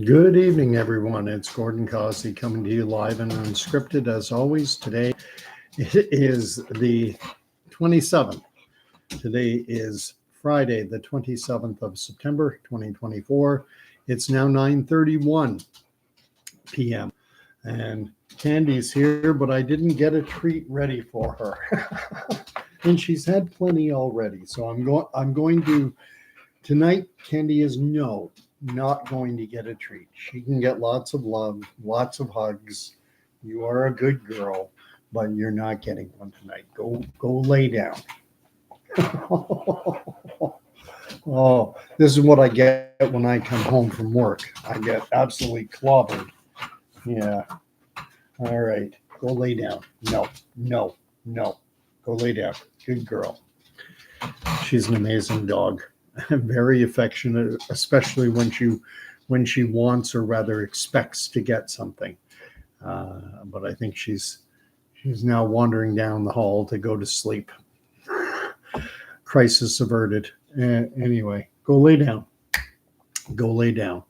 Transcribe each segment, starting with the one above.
Good evening, everyone. It's Gordon Causey coming to you live and unscripted as always. Today it is the 27th. Today is Friday, the 27th of September, 2024. It's now 9:31 p.m. and Candy's here, but I didn't get a treat ready for her. And she's had plenty already. So I'm going to tonight. Candy is not going to get a treat. She can get lots of love, lots of hugs. You are a good girl, but you're not getting one tonight. Go lay down. Oh, this is what I get when I come home from work. I get absolutely clobbered. Yeah. All right. Go lay down. No. Go lay down. Good girl. She's an amazing dog. Very affectionate, especially when she wants or rather expects to get something. But I think she's now wandering down the hall to go to sleep. Crisis averted. Anyway, go lay down. Go lay down.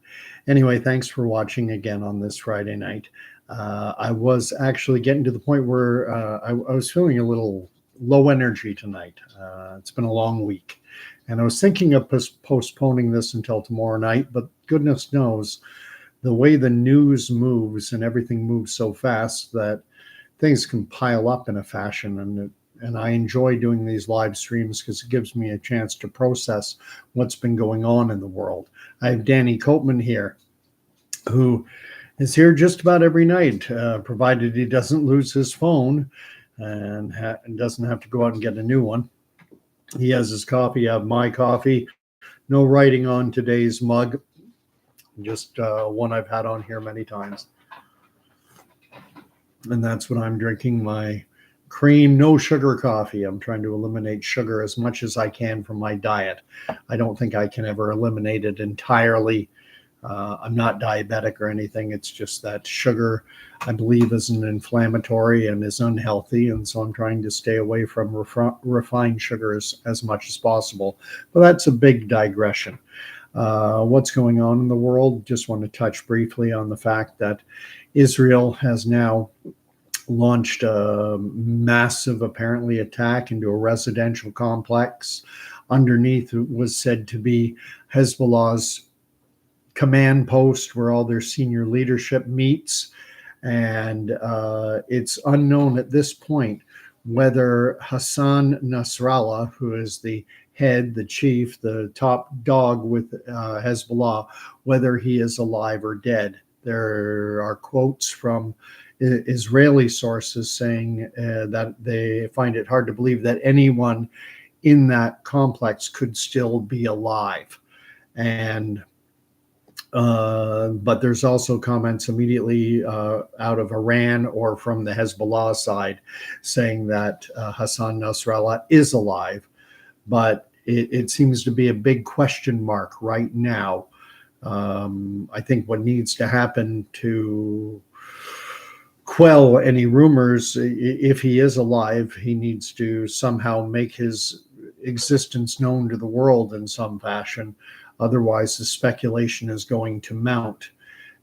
Anyway, thanks for watching again on this Friday night. I was actually getting to the point where I was feeling a little low energy tonight. It's been a long week. And I was thinking of postponing this until tomorrow night, but goodness knows the way the news moves and everything moves so fast that things can pile up in a fashion. And I enjoy doing these live streams because it gives me a chance to process what's been going on in the world. I have Danny Copeman here, who is here just about every night, provided he doesn't lose his phone and doesn't have to go out and get a new one. He has his coffee. I have my coffee. No writing on today's mug. Just one I've had on here many times. And that's what I'm drinking, my cream, no sugar coffee. I'm trying to eliminate sugar as much as I can from my diet. I don't think I can ever eliminate it entirely. I'm not diabetic or anything. It's just that sugar, I believe, is an inflammatory and is unhealthy. And so I'm trying to stay away from refined sugars as much as possible. But that's a big digression. What's going on in the world? Just want to touch briefly on the fact that Israel has now launched a massive, apparently, attack into a residential complex. Underneath it was said to be Hezbollah's command post where all their senior leadership meets. And it's unknown at this point whether Hassan Nasrallah, who is the head, the chief, the top dog with Hezbollah, whether he is alive or dead. There are quotes from Israeli sources saying that they find it hard to believe that anyone in that complex could still be alive. And but there's also comments immediately out of Iran or from the Hezbollah side saying that Hassan Nasrallah is alive. But it seems to be a big question mark right now. I think what needs to happen to quell any rumors, if he is alive, he needs to somehow make his existence known to the world in some fashion. Otherwise, the speculation is going to mount.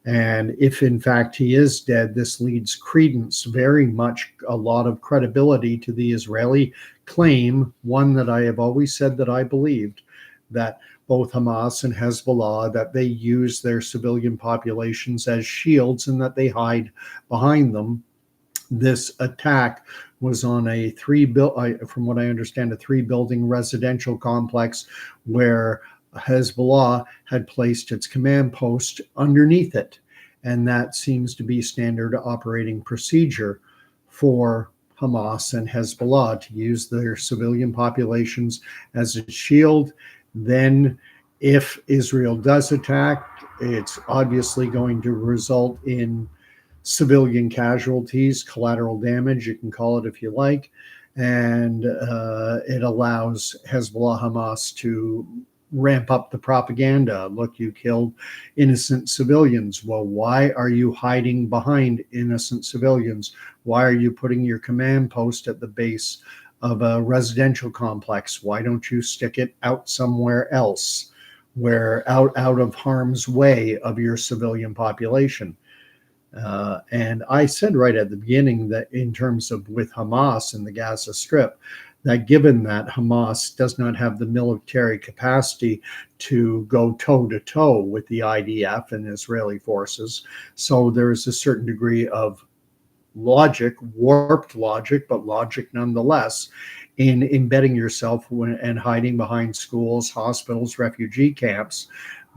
And if in fact he is dead, this leads credence, very much a lot of credibility to the Israeli claim, one that I have always said that I believed, that both Hamas and Hezbollah, that they use their civilian populations as shields and that they hide behind them. This attack was on a from what I understand, a 3-building residential complex where Hezbollah had placed its command post underneath it. And that seems to be standard operating procedure for Hamas and Hezbollah, to use their civilian populations as a shield. Then if Israel does attack, it's obviously going to result in civilian casualties, collateral damage, you can call it if you like. And it allows Hezbollah, Hamas to ramp up the propaganda. Look, you killed innocent civilians. Well, why are you hiding behind innocent civilians? Why are you putting your command post at the base of a residential complex? Why don't you stick it out somewhere else? where out of harm's way of your civilian population. And I said right at the beginning that in terms of with Hamas and the Gaza Strip, that given that Hamas does not have the military capacity to go toe to toe with the IDF and Israeli forces, so there is a certain degree of logic, warped logic, but logic nonetheless, in embedding yourself and hiding behind schools, hospitals, refugee camps,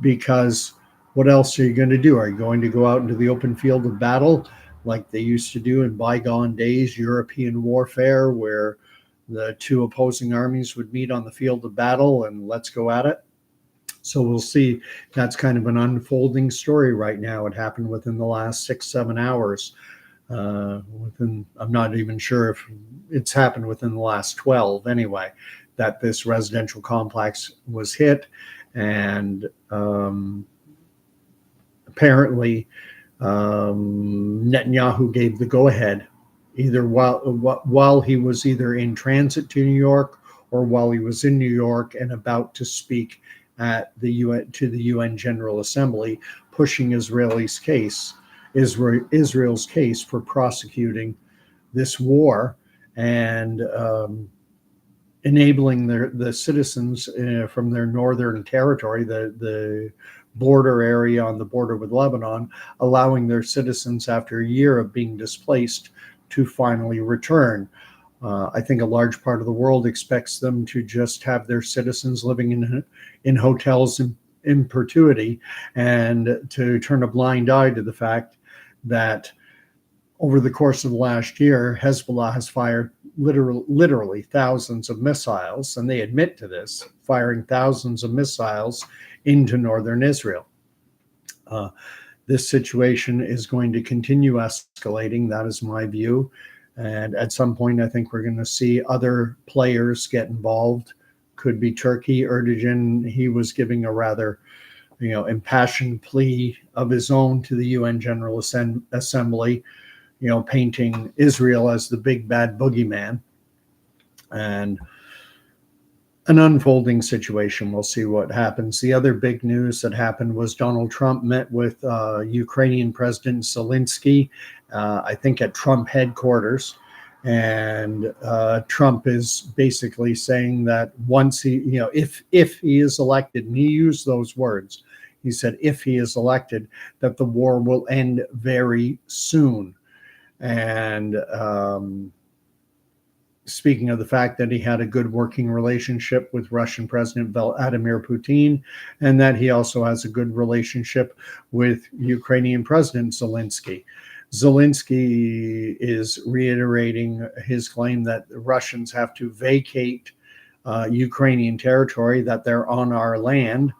because what else are you going to do? Are you going to go out into the open field of battle like they used to do in bygone days, European warfare, where the two opposing armies would meet on the field of battle and let's go at it? So we'll see. That's kind of an unfolding story right now. It happened within the last 6-7 hours. I'm not even sure if it's happened within the last 12 anyway, that this residential complex was hit. And apparently Netanyahu gave the go-ahead either while he was either in transit to New York or while he was in New York and about to speak at the UN General Assembly, pushing Israel's case for prosecuting this war and enabling the citizens from their northern territory, the border area on the border with Lebanon, allowing their citizens after a year of being displaced to finally return. I think a large part of the world expects them to just have their citizens living in hotels in perpetuity, and to turn a blind eye to the fact that over the course of the last year, Hezbollah has fired literally thousands of missiles, and they admit to this, firing thousands of missiles into northern Israel. This situation is going to continue escalating. That is my view. And at some point, I think we're going to see other players get involved. Could be Turkey. Erdogan, he was giving a rather impassioned plea of his own to the UN General Assembly, painting Israel as the big bad boogeyman. And an unfolding situation. We'll see what happens. The other big news that happened was Donald Trump met with Ukrainian President Zelensky, I think at Trump headquarters. And Trump is basically saying that once he, if he is elected, and he used those words, he said, if he is elected, that the war will end very soon. And speaking of the fact that he had a good working relationship with Russian President Vladimir Putin, and that he also has a good relationship with Ukrainian President Zelensky. Zelensky is reiterating his claim that the Russians have to vacate Ukrainian territory, that they're on our land,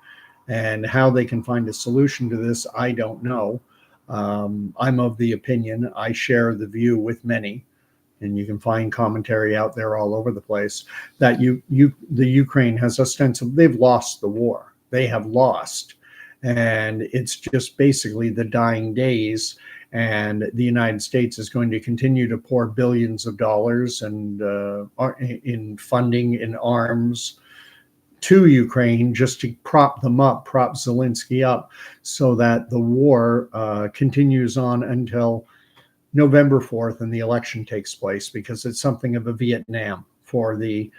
and how they can find a solution to this, I don't know. I'm of the opinion, I share the view with many, and you can find commentary out there all over the place, that the Ukraine has ostensibly, they've lost the war. They have lost. And it's just basically the dying days. And the United States is going to continue to pour billions of dollars and in funding, in arms to Ukraine, just to prop them up, prop Zelensky up, so that the war continues on until November 4th and the election takes place, because it's something of a Vietnam for the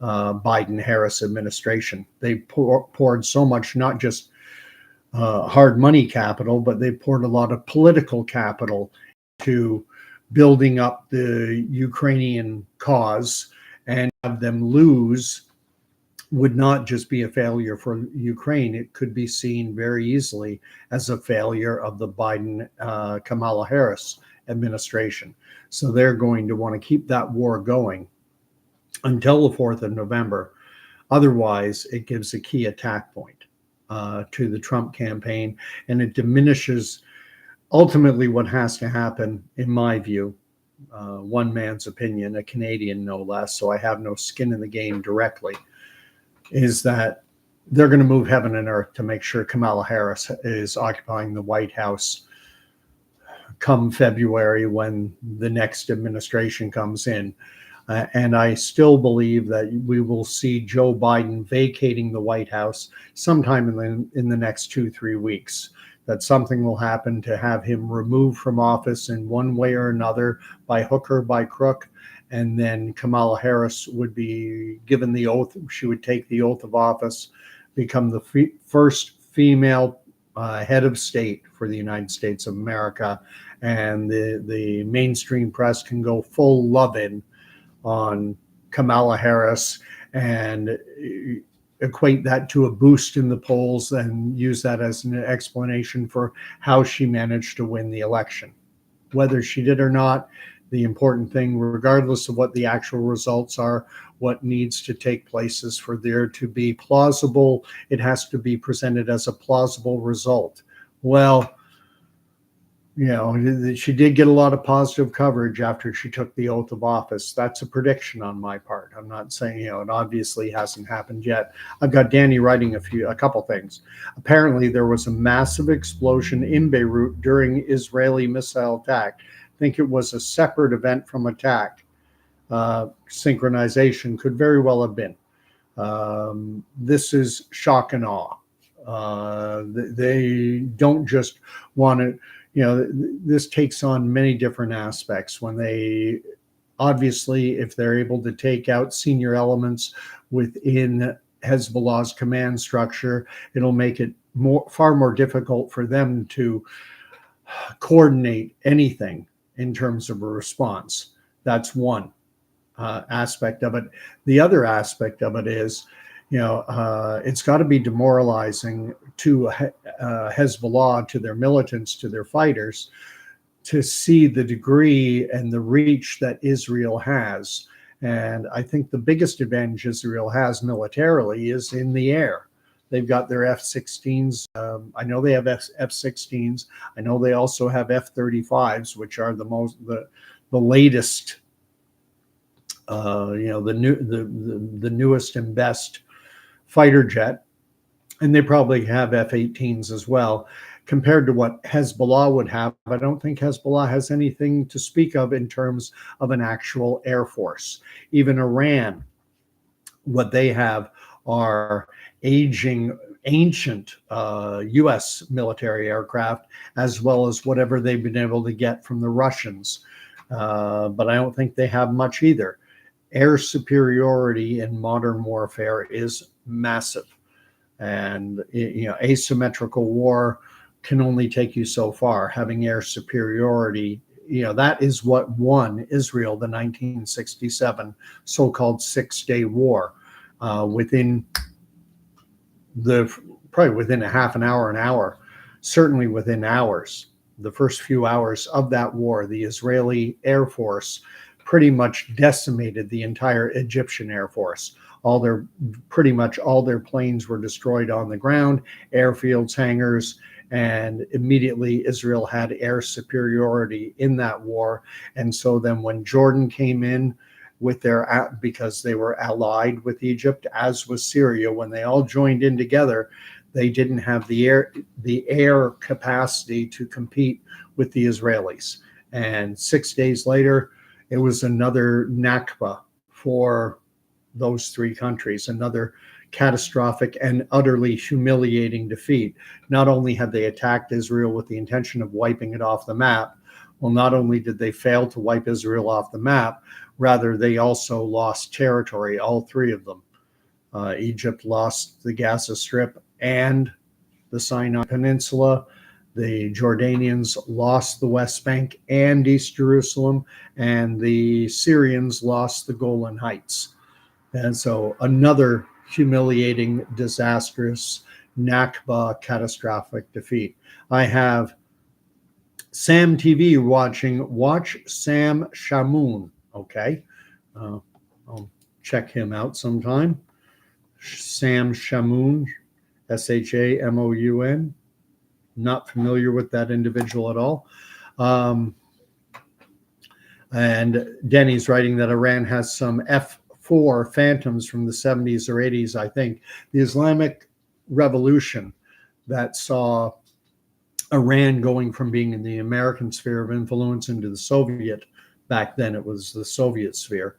Biden-Harris administration. They poured so much, not just hard money capital, but they poured a lot of political capital to building up the Ukrainian cause, and have them lose would not just be a failure for Ukraine. It could be seen very easily as a failure of the Biden Kamala Harris administration. So they're going to want to keep that war going until the 4th of November. Otherwise, it gives a key attack point to the Trump campaign, and it diminishes ultimately what has to happen, in my view. One man's opinion, a Canadian no less, so I have no skin in the game directly, is that they're going to move heaven and earth to make sure Kamala Harris is occupying the White House come February, when the next administration comes in. And I still believe that we will see Joe Biden vacating the White House sometime in the next 2-3 weeks. That something will happen to have him removed from office in one way or another, by hook or by crook. And then Kamala Harris would be given the oath. She would take the oath of office, become the first female head of state for the United States of America. And the mainstream press can go full love-in on Kamala Harris and equate that to a boost in the polls and use that as an explanation for how she managed to win the election. Whether she did or not, the important thing, regardless of what the actual results are, what needs to take place is for there to be plausible. It has to be presented as a plausible result. Well, she did get a lot of positive coverage after she took the oath of office. That's a prediction on my part. I'm not saying, it obviously hasn't happened yet. I've got Danny writing a couple things. Apparently, there was a massive explosion in Beirut during Israeli missile attack. I think it was a separate event from attack. Synchronization could very well have been. This is shock and awe. They don't just want to, this takes on many different aspects when they, obviously, if they're able to take out senior elements within Hezbollah's command structure, it'll make it far more difficult for them to coordinate anything in terms of a response. That's one aspect of it. The other aspect of it is, it's got to be demoralizing to Hezbollah, to their militants, to their fighters, to see the degree and the reach that Israel has. And I think the biggest advantage Israel has militarily is in the air. They've got their F-16s. I know they have F-16s. I know they also have F-35s, which are the latest, the newest and best fighter jet, and they probably have F-18s as well. Compared to what Hezbollah would have, I don't think Hezbollah has anything to speak of in terms of an actual air force. Even Iran, what they have are aging, ancient U.S. military aircraft, as well as whatever they've been able to get from the Russians. But I don't think they have much either. Air superiority in modern warfare is massive, and asymmetrical war can only take you so far. Having air superiority, that is what won Israel the 1967 so-called 6-day war. Within a half an hour, certainly within hours, the first few hours of that war, the Israeli Air Force pretty much decimated the entire Egyptian Air Force. Pretty much all their planes were destroyed on the ground, airfields, hangars, and immediately Israel had air superiority in that war. And so then when Jordan came in with because they were allied with Egypt, as was Syria, when they all joined in together, they didn't have the air capacity to compete with the Israelis. And 6 days later, it was another Nakba for those three countries, another catastrophic and utterly humiliating defeat. Not only had they attacked Israel with the intention of wiping it off the map, well, not only did they fail to wipe Israel off the map, rather they also lost territory, all three of them. Egypt lost the Gaza Strip and the Sinai Peninsula. The Jordanians lost the West Bank and East Jerusalem, and the Syrians lost the Golan Heights. And so another humiliating, disastrous, Nakba, catastrophic defeat. I have Sam TV watch Sam Shamoun, okay? I'll check him out sometime. Sam Shamoun, Shamoun. Not familiar with that individual at all. And Denny's writing that Iran has some F-4 Phantoms from the 70s or 80s, I think. The Islamic Revolution that saw Iran going from being in the American sphere of influence into the Soviet, back then it was the Soviet sphere,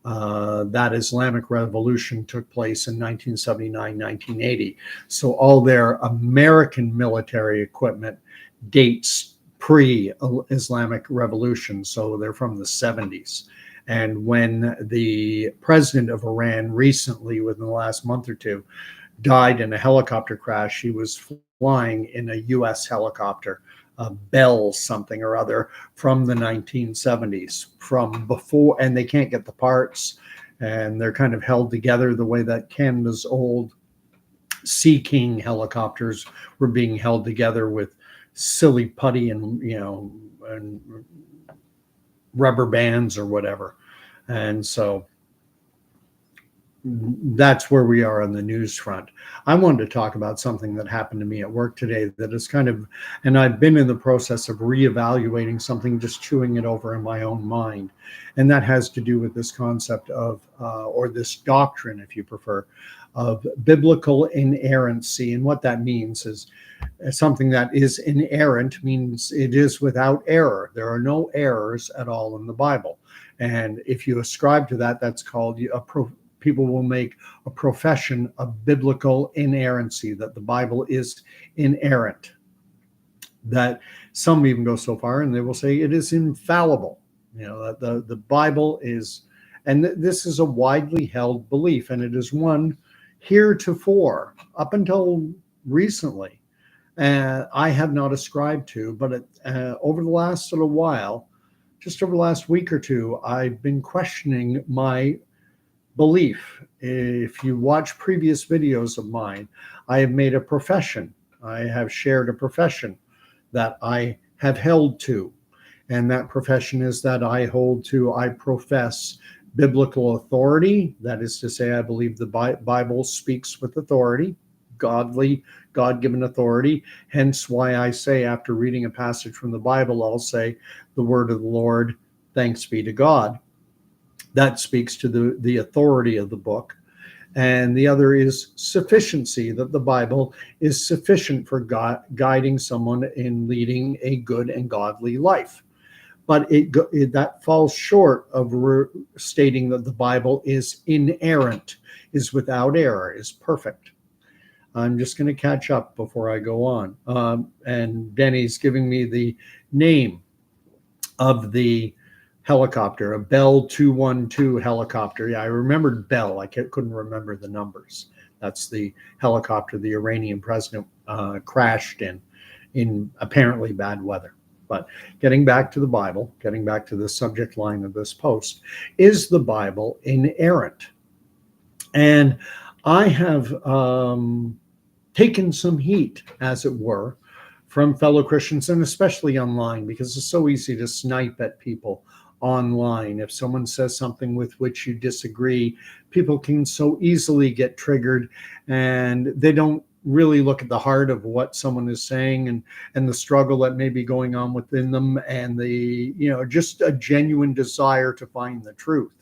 That Islamic revolution took place in 1979, 1980. So all their American military equipment dates pre-Islamic revolution. So they're from the 70s. And when the president of Iran recently, within the last month or two, died in a helicopter crash, he was flying in a U.S. helicopter, a Bell something or other, from the 1970s, from before, and they can't get the parts, and they're kind of held together the way that Canada's old Sea King helicopters were being held together with silly putty and, and rubber bands or whatever. And so that's where we are on the news front. I wanted to talk about something that happened to me at work today that is kind of, and I've been in the process of reevaluating something, just chewing it over in my own mind. And that has to do with this concept of, or this doctrine, if you prefer, of biblical inerrancy. And what that means is something that is inerrant means it is without error. There are no errors at all in the Bible. And if you ascribe to that, that's called people will make a profession of biblical inerrancy, that the Bible is inerrant. That some even go so far and they will say it is infallible. That the Bible is, and this is a widely held belief, and it is one heretofore, up until recently, I have not ascribed to, but over the last little while, just over the last week or two, I've been questioning my belief. If you watch previous videos of mine, I have made a profession. I have shared a profession that I have held to. And that profession is that I profess biblical authority. That is to say, I believe the Bible speaks with authority, godly, God-given authority. Hence why I say, after reading a passage from the Bible, I'll say, the word of the Lord, thanks be to God. That speaks to the authority of the book. And the other is sufficiency, that the Bible is sufficient for guiding someone in leading a good and godly life. But that falls short of stating that the Bible is inerrant, is without error, is perfect. I'm just going to catch up before I go on. And Denny's giving me the name of the helicopter, a Bell 212 helicopter. Yeah, I remembered Bell. I couldn't remember the numbers. That's the helicopter the Iranian president crashed in apparently bad weather. But getting back to the Bible, getting back to the subject line of this post, is the Bible inerrant? And I have taken some heat, as it were, from fellow Christians, and especially online, because it's so easy to snipe at people online. If someone says something with which you disagree, people can so easily get triggered, and they don't really look at the heart of what someone is saying and the struggle that may be going on within them, and the just a genuine desire to find the truth.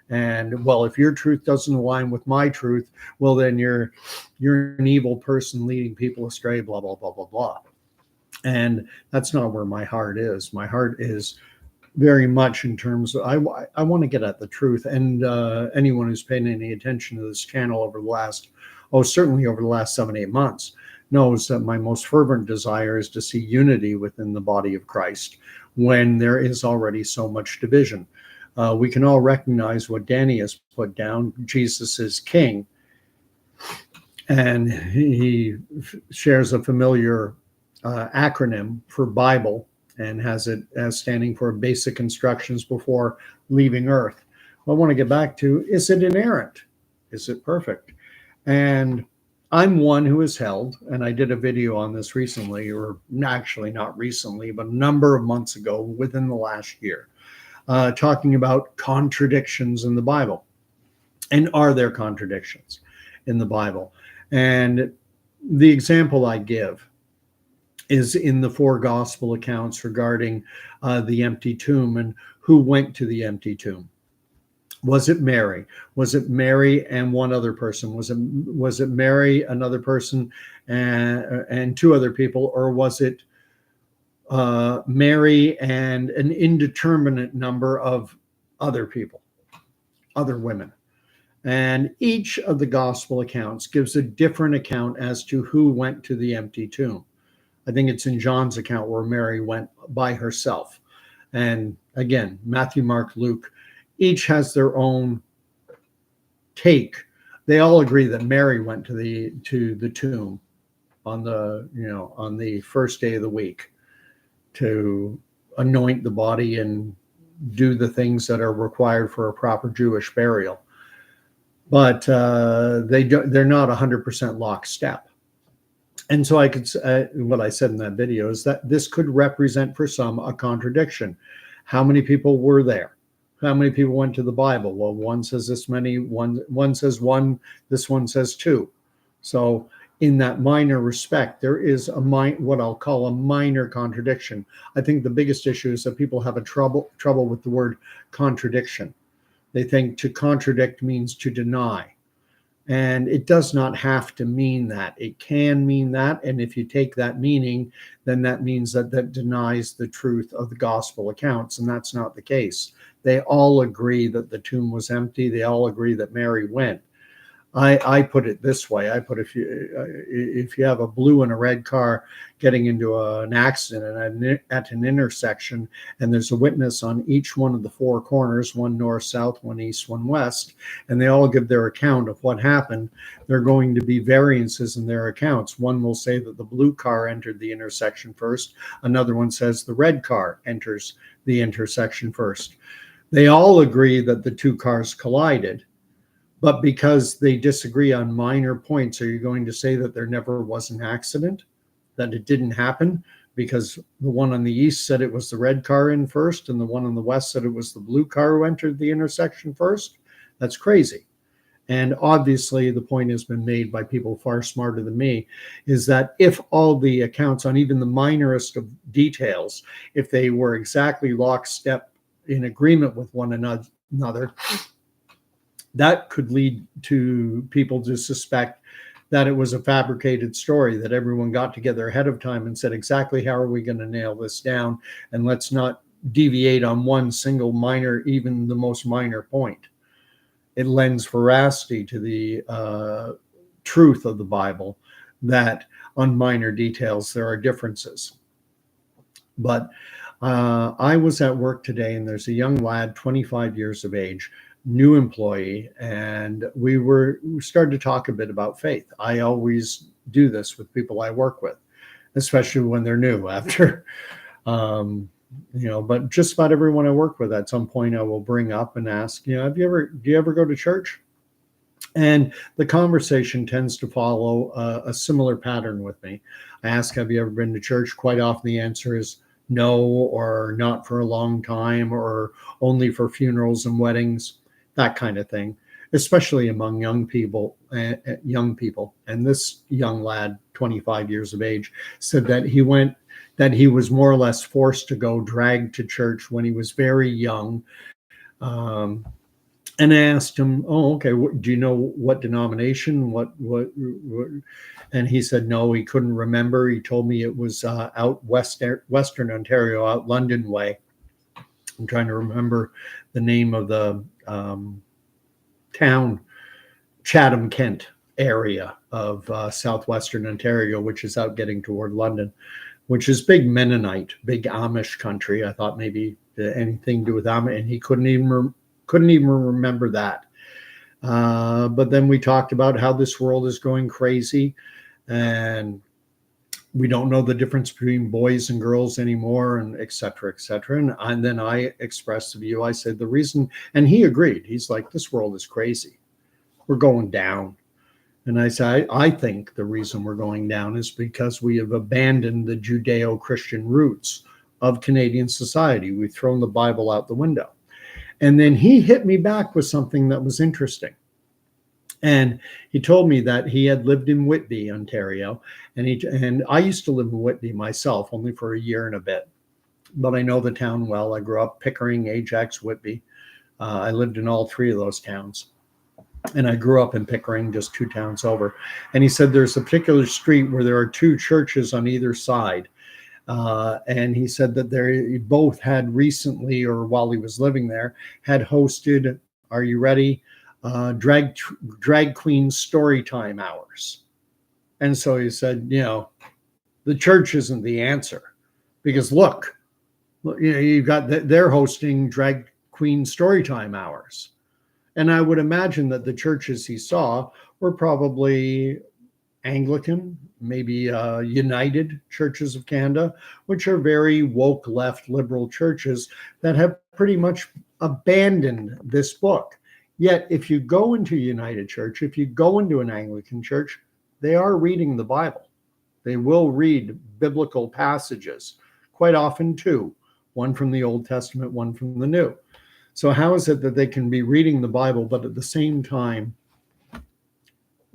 And well, if your truth doesn't align with my truth, well, then you're an evil person leading people astray, blah blah blah blah blah. And that's not where my heart is. My heart is very much in terms of, I want to get at the truth. And anyone who's paying any attention to this channel over the last, certainly over the last 7-8 months, knows that my most fervent desire is to see unity within the body of Christ when there is already so much division. We can all recognize what Danny has put down. Jesus is King. And he shares a familiar acronym for Bible, and has it as standing for basic instructions before leaving Earth. What I want to get back to, is it inerrant? Is it perfect? And I'm one who is held, and I did a video on this recently, or actually not recently, but a number of months ago, within the last year, talking about contradictions in the Bible. And are there contradictions in the Bible? And the example I give is in the 4 gospel accounts regarding the empty tomb and who went to the empty tomb. Was it Mary? Was it Mary and one other person? Was it Mary, another person, and 2 other people? Or was it Mary and an indeterminate number of other people? other women. And each of the gospel accounts gives a different account as to who went to the empty tomb. I think it's in John's account where Mary went by herself. And again, Matthew, Mark, Luke, each has their own take. They all agree that Mary went to the tomb on the first day of the week to anoint the body and do the things that are required for a proper Jewish burial. But they're not 100% lockstep. And so what I said in that video is that this could represent for some a contradiction. How many people were there? How many people went to the Bible? Well, one says this many, one says one, this one says two. So in that minor respect, there is what I'll call a minor contradiction. I think the biggest issue is that people have a trouble with the word contradiction. They think to contradict means to deny. And it does not have to mean that. It can mean that. And if you take that meaning, then that means that denies the truth of the gospel accounts. And that's not the case. They all agree that the tomb was empty. They all agree that Mary went. I put it this way. I put if you have a blue and a red car getting into an accident at an intersection, and there's a witness on each one of the four corners, one north, south, one east, one west, and they all give their account of what happened, there are going to be variances in their accounts. One will say that the blue car entered the intersection first. Another one says the red car enters the intersection first. They all agree that the two cars collided. But because they disagree on minor points, are you going to say that there never was an accident, that it didn't happen? Because the one on the east said it was the red car in first, and the one on the west said it was the blue car who entered the intersection first? That's crazy. And obviously, the point has been made by people far smarter than me, is that if all the accounts on even the minorest of details, if they were exactly lockstep in agreement with one another, that could lead to people to suspect that it was a fabricated story, that everyone got together ahead of time and said, exactly how are we going to nail this down? And let's not deviate on one single minor, even the most minor point. It lends veracity to the truth of the Bible, that on minor details there are differences. But I was at work today, and there's a young lad, 25 years of age, new employee, and we started to talk a bit about faith. I always do this with people I work with, especially when they're new. After but just about everyone I work with, at some point I will bring up and ask, do you ever go to church? And the conversation tends to follow a similar pattern with me. I ask, have you ever been to church? Quite often the answer is no, or not for a long time, or only for funerals and weddings, that kind of thing, especially among young people. And this young lad, 25 years of age, said that he was more or less forced to go, dragged to church when he was very young. And I asked him, oh, okay, do you know what denomination, what? And he said, no, he couldn't remember. He told me it was out Western Ontario, out London way. I'm trying to remember the name of the town, Chatham, Kent area of southwestern Ontario, which is out getting toward London, which is big Mennonite, big Amish country. I thought maybe anything to do with Amish, and he couldn't even remember that. But then we talked about how this world is going crazy, and we don't know the difference between boys and girls anymore, and et cetera, et cetera. And then I expressed the view. I said the reason, and he agreed. He's like, this world is crazy. We're going down. And I said, I think the reason we're going down is because we have abandoned the Judeo-Christian roots of Canadian society. We've thrown the Bible out the window. And then he hit me back with something that was interesting. And he told me that he had lived in Whitby, Ontario, and I used to live in Whitby myself, only for a year and a bit. But I know the town well. I grew up Pickering, Ajax, Whitby. I lived in all three of those towns. And I grew up in Pickering, just 2 towns over. And he said there's a particular street where there are 2 churches on either side. And he said that they both had recently, or while he was living there, had hosted Are you ready? Drag queen story time hours. And so he said, the church isn't the answer, because look, you've got they're hosting drag queen story time hours. And I would imagine that the churches he saw were probably Anglican, maybe United Churches of Canada, which are very woke, left, liberal churches that have pretty much abandoned this book. Yet, if you go into United Church, if you go into an Anglican church, they are reading the Bible. They will read biblical passages, quite often two, one from the Old Testament, one from the New. So how is it that they can be reading the Bible, but at the same time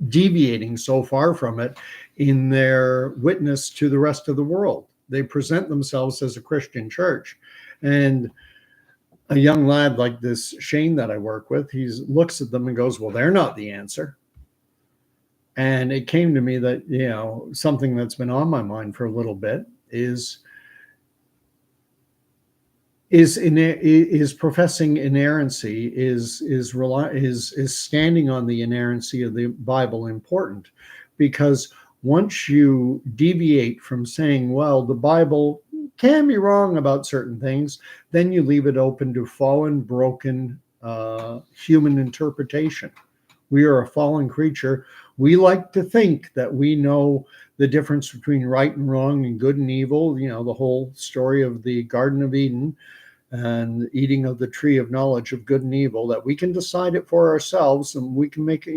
deviating so far from it in their witness to the rest of the world? They present themselves as a Christian church. And a young lad like this Shane that I work with, he looks at them and goes, well, they're not the answer. And it came to me that, something that's been on my mind for a little bit is professing inerrancy, is standing on the inerrancy of the Bible important? Because once you deviate from saying, well, the Bible can be wrong about certain things, then you leave it open to fallen, broken human interpretation. We are a fallen creature. We like to think that we know the difference between right and wrong and good and evil. The whole story of the Garden of Eden and eating of the tree of knowledge of good and evil, that we can decide it for ourselves, and we can make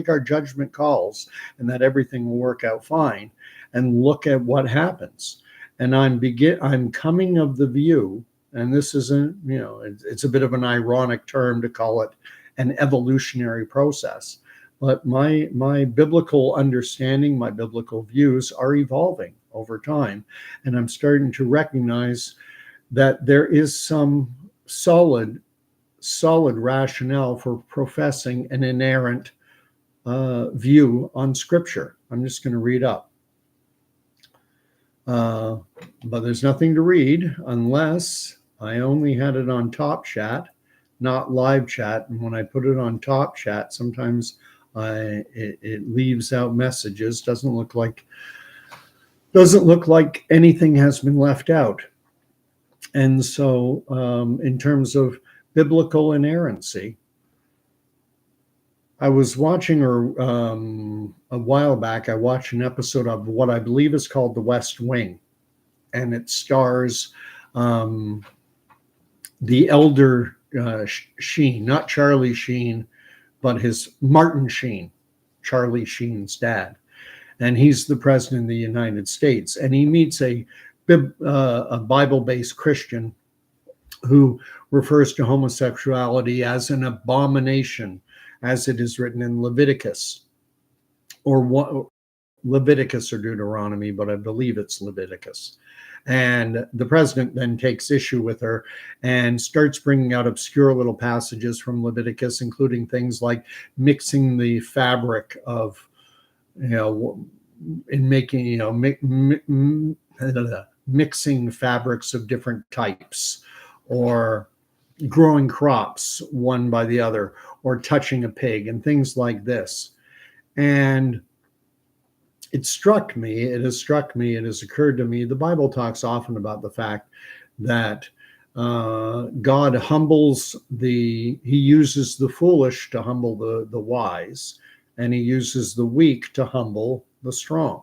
our judgment calls, and that everything will work out fine. And look at what happens. And I'm coming of the view, and this isn't, it's a bit of an ironic term to call it an evolutionary process, but my biblical understanding, my biblical views are evolving over time, and I'm starting to recognize that there is some solid rationale for professing an inerrant view on Scripture. I'm just going to read up. But there's nothing to read unless I only had it on Top Chat, not live chat. And when I put it on Top Chat, sometimes it leaves out messages. Doesn't look like anything has been left out. And so in terms of biblical inerrancy, I was watching, a while back, I watched an episode of what I believe is called The West Wing. And it stars the elder Sheen, not Charlie Sheen, but his Martin Sheen, Charlie Sheen's dad. And he's the president of the United States. And he meets a Bible-based Christian who refers to homosexuality as an abomination, as it is written in Leviticus, or Leviticus or Deuteronomy, but I believe it's Leviticus. And the president then takes issue with her and starts bringing out obscure little passages from Leviticus, including things like mixing the fabric of, in making, mixing fabrics of different types, or growing crops one by the other, or touching a pig, and things like this. And it has struck me, it has occurred to me, the Bible talks often about the fact that God he uses the foolish to humble the wise, and he uses the weak to humble the strong.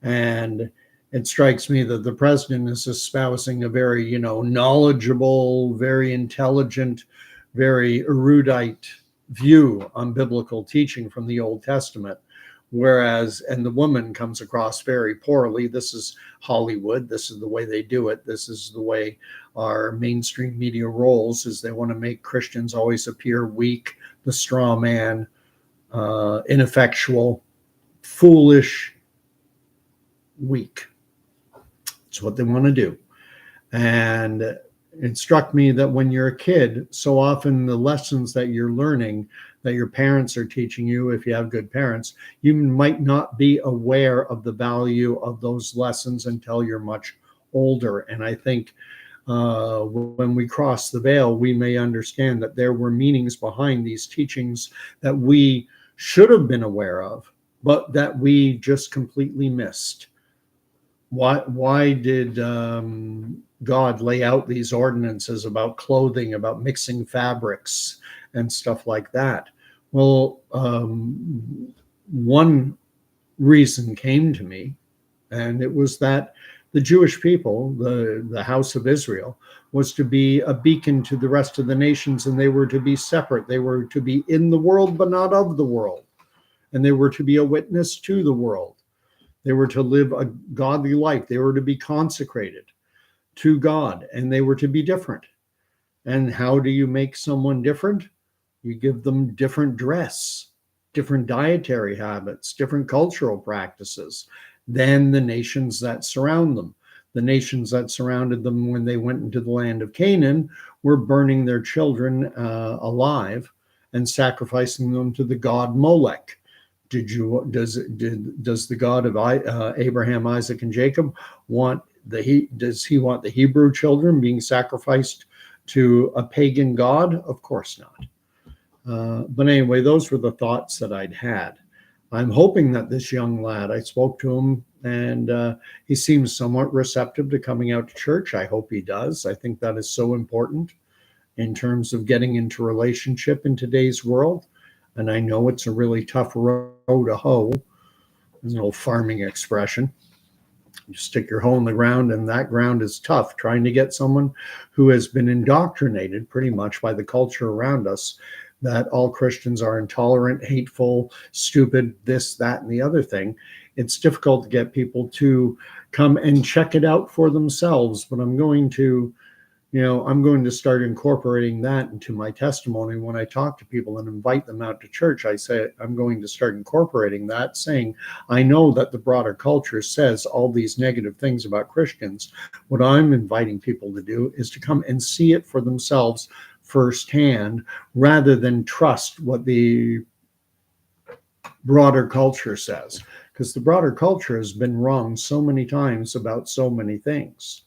And it strikes me that the president is espousing a very, knowledgeable, very intelligent, very erudite view on biblical teaching from the Old Testament. And the woman comes across very poorly. This is Hollywood. This is the way they do it. This is the way our mainstream media rolls, is they want to make Christians always appear weak, the straw man, ineffectual, foolish, weak. It's what they want to do. And it struck me that when you're a kid, so often the lessons that you're learning, that your parents are teaching you, if you have good parents, you might not be aware of the value of those lessons until you're much older. And I think when we cross the veil, we may understand that there were meanings behind these teachings that we should have been aware of, but that we just completely missed. Why did God lay out these ordinances about clothing, about mixing fabrics and stuff like that? Well, one reason came to me, and it was that the Jewish people, the house of Israel, was to be a beacon to the rest of the nations, and they were to be separate. They were to be in the world, but not of the world. And they were to be a witness to the world. They were to live a godly life. They were to be consecrated to God, and they were to be different. And how do you make someone different? You give them different dress, different dietary habits, different cultural practices than the nations that surround them. The nations that surrounded them when they went into the land of Canaan were burning their children alive and sacrificing them to the god Molech. Does the God of Abraham, Isaac, and Jacob does he want the Hebrew children being sacrificed to a pagan god? Of course not. But anyway, those were the thoughts that I'd had. I'm hoping that this young lad, I spoke to him, and he seems somewhat receptive to coming out to church. I hope he does. I think that is so important in terms of getting into relationship in today's world. And I know it's a really tough row to hoe, an old farming expression. You stick your hoe in the ground, and that ground is tough. Trying to get someone who has been indoctrinated pretty much by the culture around us that all Christians are intolerant, hateful, stupid, this, that, and the other thing. It's difficult to get people to come and check it out for themselves. But I'm going to start incorporating that into my testimony when I talk to people and invite them out to church. I say, I'm going to start incorporating that, saying, I know that the broader culture says all these negative things about Christians. What I'm inviting people to do is to come and see it for themselves firsthand, rather than trust what the broader culture says. Because the broader culture has been wrong so many times about so many things.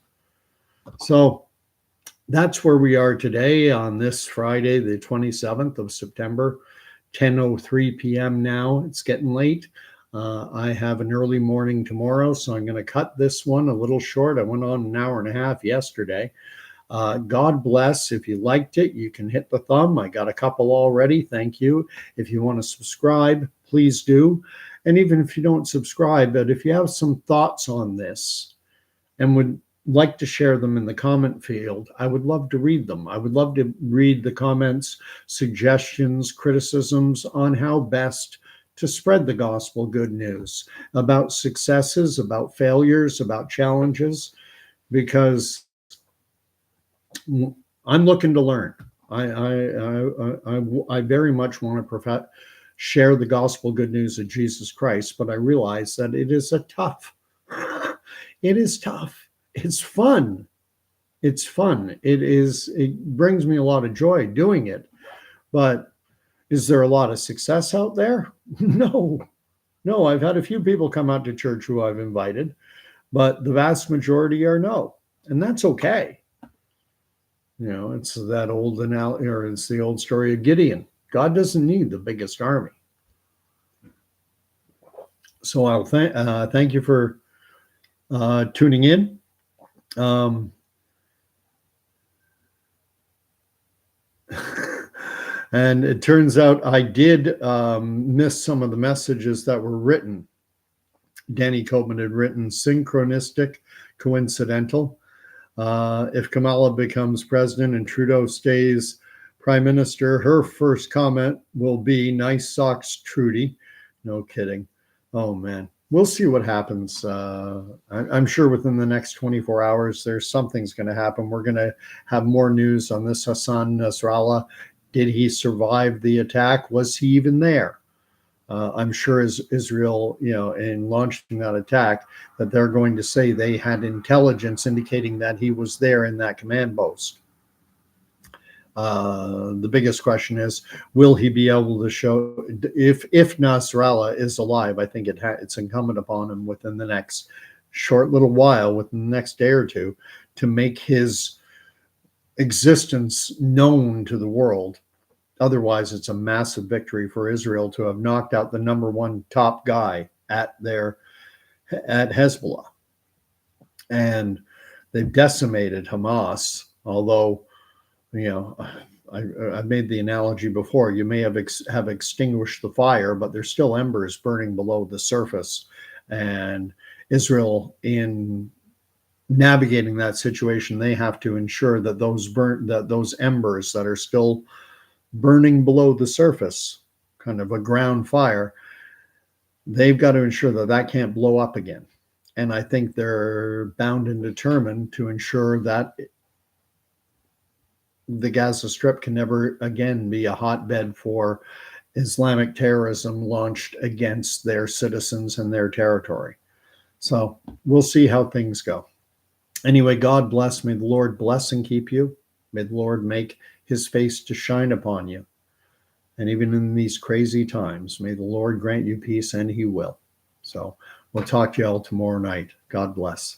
So that's where we are today on this Friday, the 27th of September, 10:03 p.m. now. It's getting late. I have an early morning tomorrow, so I'm going to cut this one a little short. I went on an hour and a half yesterday. God bless. If you liked it, you can hit the thumb. I got a couple already. Thank you. If you want to subscribe, please do. And even if you don't subscribe, but if you have some thoughts on this and would like to share them in the comment field, I would love to read them. I would love to read the comments, suggestions, criticisms on how best to spread the gospel good news about successes, about failures, about challenges, because I'm looking to learn. I very much want to share the gospel good news of Jesus Christ, but I realize that it is tough. It is tough. It's fun. It's fun. It brings me a lot of joy doing it. But is there a lot of success out there? No. I've had a few people come out to church who I've invited, but the vast majority are no. And that's okay. It's that old analogy, or it's the old story of Gideon. God doesn't need the biggest army. So I'll thank you for tuning in. And it turns out I did miss some of the messages that were written. Danny Copeman had written synchronistic, coincidental. If Kamala becomes president and Trudeau stays prime minister, her first comment will be, nice socks, Trudy. No kidding. Oh, man. We'll see what happens. I'm sure within the next 24 hours, something's going to happen. We're going to have more news on this Hassan Nasrallah. Did he survive the attack? Was he even there? I'm sure as Israel, in launching that attack, that they're going to say they had intelligence indicating that he was there in that command post. The biggest question is, will he be able to show, if Nasrallah is alive? I think it's incumbent upon him within the next short little while, within the next day or two, to make his existence known to the world. Otherwise, it's a massive victory for Israel to have knocked out the number one top guy at Hezbollah. And they've decimated Hamas, although, I made the analogy before. You may have extinguished the fire, but there's still embers burning below the surface. And Israel, in navigating that situation, they have to ensure that those embers that are still burning below the surface, kind of a ground fire, they've got to ensure that that can't blow up again. And I think they're bound and determined to ensure that the Gaza Strip can never again be a hotbed for Islamic terrorism launched against their citizens and their territory. So we'll see how things go. Anyway, God bless. May the Lord bless and keep you. May the Lord make his face to shine upon you. And even in these crazy times, may the Lord grant you peace, and he will. So we'll talk to you all tomorrow night. God bless.